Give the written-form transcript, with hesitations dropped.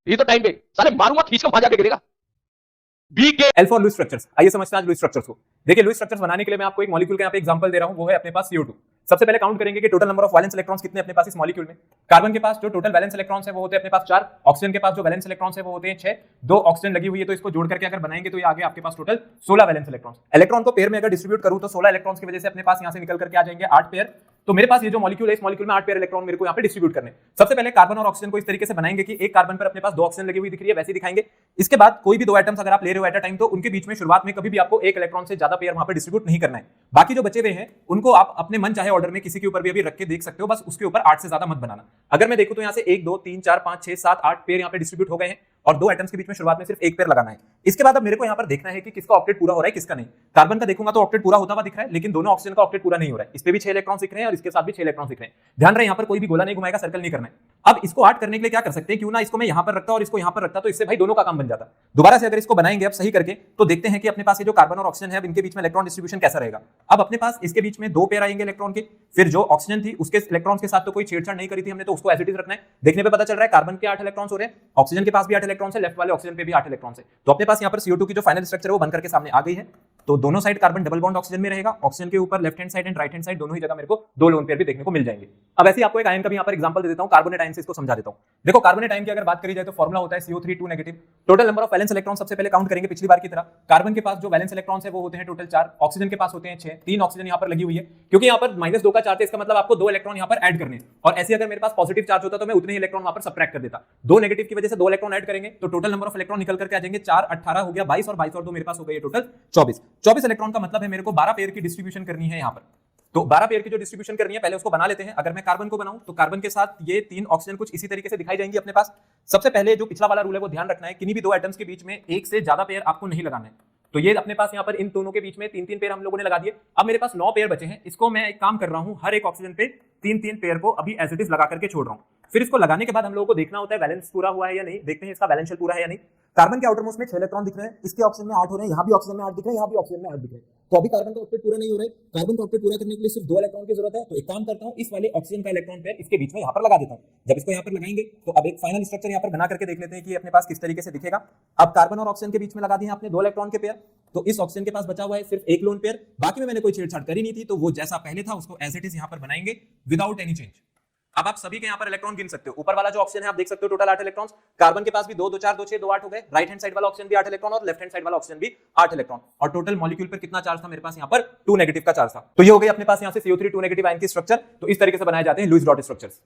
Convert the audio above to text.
ये तो टाइम पे साले मारूंगा खींच कर वहां जाके गिरेगा। बी के एल फॉर लुईस स्ट्रक्चर्स। आइए समझते हैं आज लुईस स्ट्रक्चर्स को। देखिए लुईस स्ट्रक्चर्स बनाने के लिए मैं आपको एक मॉलिक्यूल का यहाँ पे एग्जांपल दे रहा हूं, वो है अपने पास CO2। सबसे पहले काउंट करेंगे कि total number of valence electrons कितने अपने पास इस मॉलिक्यूल में। कार्बन के पास जो टोटल वैलेंस इलेक्ट्रॉन्स है वो होते हैं अपने पास 4। ऑक्सीजन के पास जो वैलेंस इलेक्ट्रॉन्स है वो होते हैं 6। 2 ऑक्सीजन लगी हुई है तो इसको जोड़ करके अगर बनाएंगे तो ये आगे आपके पास टोटल 16 वैलेंस इलेक्ट्रॉन्स। इलेक्ट्रॉन को पेयर में अगर डिस्ट्रीब्यूट करूं तो 16 इलेक्ट्रॉन्स की वजह से अपने पास यहां से निकल करके आ जाएंगे 8 पेयर। तो मेरे पास ये जो मॉलिक्यूल है इस मॉलिक्यूल में 8 पेयर इलेक्ट्रॉन मेरे को यहाँ पे डिस्ट्रीब्यूट करने। सबसे पहले कार्बन और ऑक्सीजन को इस तरीके से बनाएंगे कि एक कार्बन पर अपने पास 2 ऑक्सीजन लगी हुई दिख रही है, वैसे दिखाएंगे। इसके बाद कोई भी 2 एटम्स अगर आप ले रहे हो एट अ टाइम तो उनके बीच में शुरुआत में कभी भी आपको एक इलेक्ट्रॉन से ज्यादा पेयर वहां पर डिस्ट्रीब्यूट नहीं करना है। बाकी जो बचे हुए हैं उनको आप अपने मन चाहे ऑर्डर में किसी के ऊपर भी अभी रख के देख सकते हो, बस उसके ऊपर 8 से ज्यादा मत बनाना। अगर मैं देखूं तो यहाँ से 1 2 3 4 5 6 7 8 पेयर यहाँ पे डिस्ट्रीब्यूट हो गए हैं और 2 एटम्स के बीच में शुरुआत में सिर्फ एक पेयर लगाना है। इसके बाद अब मेरे को यहाँ पर देखना है कि किसका ऑक्टेट पूरा हो रहा है किसका नहीं। कार्बन का देखूंगा तो ऑक्टेट पूरा होता हुआ दिख रहा है, लेकिन दोनों ऑक्सीजन का ऑक्टेट पूरा नहीं हो रहा है। इस पे भी 6 इलेक्ट्रॉन दिख रहे हैं और इसके साथ भी 6 इलेक्ट्रॉन दिख रहे हैं। ध्यान रहे यहाँ पर कोई भी गोला नहीं घुमाएगा, सर्कल नहीं करना है। अब इसको 8 करने के लिए क्या कर सकते हैं, क्यों ना इसको मैं यहाँ पर रखता और इसको यहाँ पर रखता, तो इससे भाई दोनों का काम बन जाता। दोबारा से अगर इसको बनाएंगे अब सही करके तो देखते हैं कि अपने पास ये जो कार्बन और ऑक्सीजन है अब इनके बीच में इलेक्ट्रॉन डिस्ट्रीब्यूशन कैसा रहेगा। अब अपने पास इसके बीच में 2 पेयर आएंगे इलेक्ट्रॉन के, फिर जो ऑक्सीजन थी उसके इलेक्ट्रॉन्स के साथ तो कोई छेड़छाड़ नहीं करी थी हमने, तो उसको एज इट इज रखना है। देखने पे पता चल रहा है कार्बन के 8 इलेक्ट्रॉन्स हो रहे हैं, ऑक्सीजन के पास भी 8 इलेक्ट्रॉन्स है, लेफ्ट वाले ऑक्सीजन पे भी 8 इलेक्ट्रॉन्स है। तो अपने पास यहाँ पर CO2 की जो फाइनल स्ट्रक्चर है वो बनकर के सामने आ गई है। तो दोनों side carbon double bond oxygen में रहेगा, ऑक्सीजन के ऊपर left hand side and right hand side दोनों ही जगह मेरे को 2 लोन पेयर भी देखने को मिल जाएंगे। अब ऐसे आपको एक आयन का भी यहाँ पर एग्जांपल दे देता हूं, कार्बोनेट आयन से इसको समझा देता हूं। देखो कार्बोनेट आयन की अगर बात करी जाए तो फॉर्मुला होता है CO3 2 negative. Total number of valence electron सबसे पहले काउंट करेंगे पिछली बार की तरह। कार्बन के पास जो वैलेंस इलेक्ट्रॉन्स है वो होते हैं टोटल 4, ऑक्सीजन के पास होते हैं 6। 3 ऑक्सीजन यहाँ पर लगी हुई है, क्योंकि यहाँ पर -2 का चार्ज है, इसका मतलब आपको 2 इलेक्ट्रॉन यहाँ पर ऐड करने, और ऐसे अगर मेरे पास पॉजिटिव चार्ज होता तो मैं उतने ही इलेक्ट्रॉन वहां पर सबट्रैक्ट कर देता। 2 नेगेटिव की वजह से 2 इलेक्ट्रॉन ऐड करेंगे तो टोटल नंबर ऑफ इलेक्ट्रॉन निकल करके आ जाएंगे 4 18 हो गया 22 और 22 और 2 मेरे पास हो गई टोटल 24। 24 इलेक्ट्रॉन का मतलब है मेरे को 12 पेयर की डिस्ट्रीब्यूशन करनी है यहाँ पर। तो 12 पेयर की जो डिस्ट्रीब्यूशन करनी है पहले उसको बना लेते हैं। अगर मैं कार्बन को बनाऊं तो कार्बन के साथ ये 3 ऑक्सीजन कुछ इसी तरीके से दिखाई जाएंगी अपने पास। सबसे पहले जो पिछला वाला रूल है वो ध्यान रखना है, किन्हीं भी 2 एटम्स के बीच में एक से ज्यादा पेयर आपको नहीं लगाना है। तो ये अपने पास यहाँ पर इन दोनों के बीच में 3-3 पेयर हम लोगों ने लगा दिए। अब मेरे पास 9 पेयर बचे हैं, इसको मैं एक काम कर रहा हूं, हर एक ऑक्सीजन पे 3-3 पेयर को अभी एज इट इज लगा करके छोड़ रहा हूं। फिर इसको लगाने के बाद हम लोगों को देखना होता है बैलेंस पूरा हुआ है या नहीं। देखते हैं इसका बैलेंस पूरा है या नहीं। कार्बन के आउटर मोस्ट में 6 इलेक्ट्रॉन दिख रहे हैं, इसके ऑक्सीजन में 8 हो रहे हैं, यहाँ भी ऑक्सीजन में 8 दिख रहे हैं, यहाँ भी ऑक्सीजन में 8 दिख रहे हैं। तो अभी कार्बन का ऑक्टेट पूरा नहीं हो रहा है। कार्बन का ऑक्टेट पूरा करने के लिए सिर्फ 2 इलेक्ट्रॉन की जरूरत है। तो एक काम करता हूं, इस वाले ऑक्सीजन का इलेक्ट्रॉन पेयर इसके बीच में यहाँ पर लगा देता हूं। जब इसको यहाँ पर लगाएंगे तो अब एक फाइनल स्ट्रक्चर यहाँ पर बना करके देख लेते हैं कि अपने पास किस तरीके से दिखेगा। अब कार्बन और ऑक्सीजन के बीच में लगा दिए आपने 2 इलेक्ट्रॉन के पेयर, तो इस ऑक्सीजन के पास बचा हुआ है सिर्फ एक लोन पेयर। बाकी में मैंने कोई छेड़छाड़ करी नहीं थी, तो वो जैसा पहले था उसको एज इट इज यहाँ पर बनाएंगे विदाउट एनी चेंज। अब आप सभी के यहाँ पर इलेक्ट्रॉन गिन सकते हो। ऊपर वाला जो ऑक्सीजन है आप देख सकते हो टोटल 8 इलेक्ट्रॉन्स। कार्बन के पास भी 2 2 4 2 6 2 8 हो गए। राइट हैंड साइड वाला ऑक्सीजन भी 8 इलेक्ट्रॉन और लेफ्ट हैंड साइड वाला ऑक्सीजन भी 8 इलेक्ट्रॉन। और टोटल मॉलिक्यूल पर कितना चार्ज था मेरे पास यहाँ पर 2 नेगेटिव का चार्ज था। तो ये हो गई अपने पास यहाँ से CO3 2 नेगेटिव आयन की स्ट्रक्चर। तो इस तरीके से बनाए जाते हैं लुईस डॉट स्ट्रक्चर्स।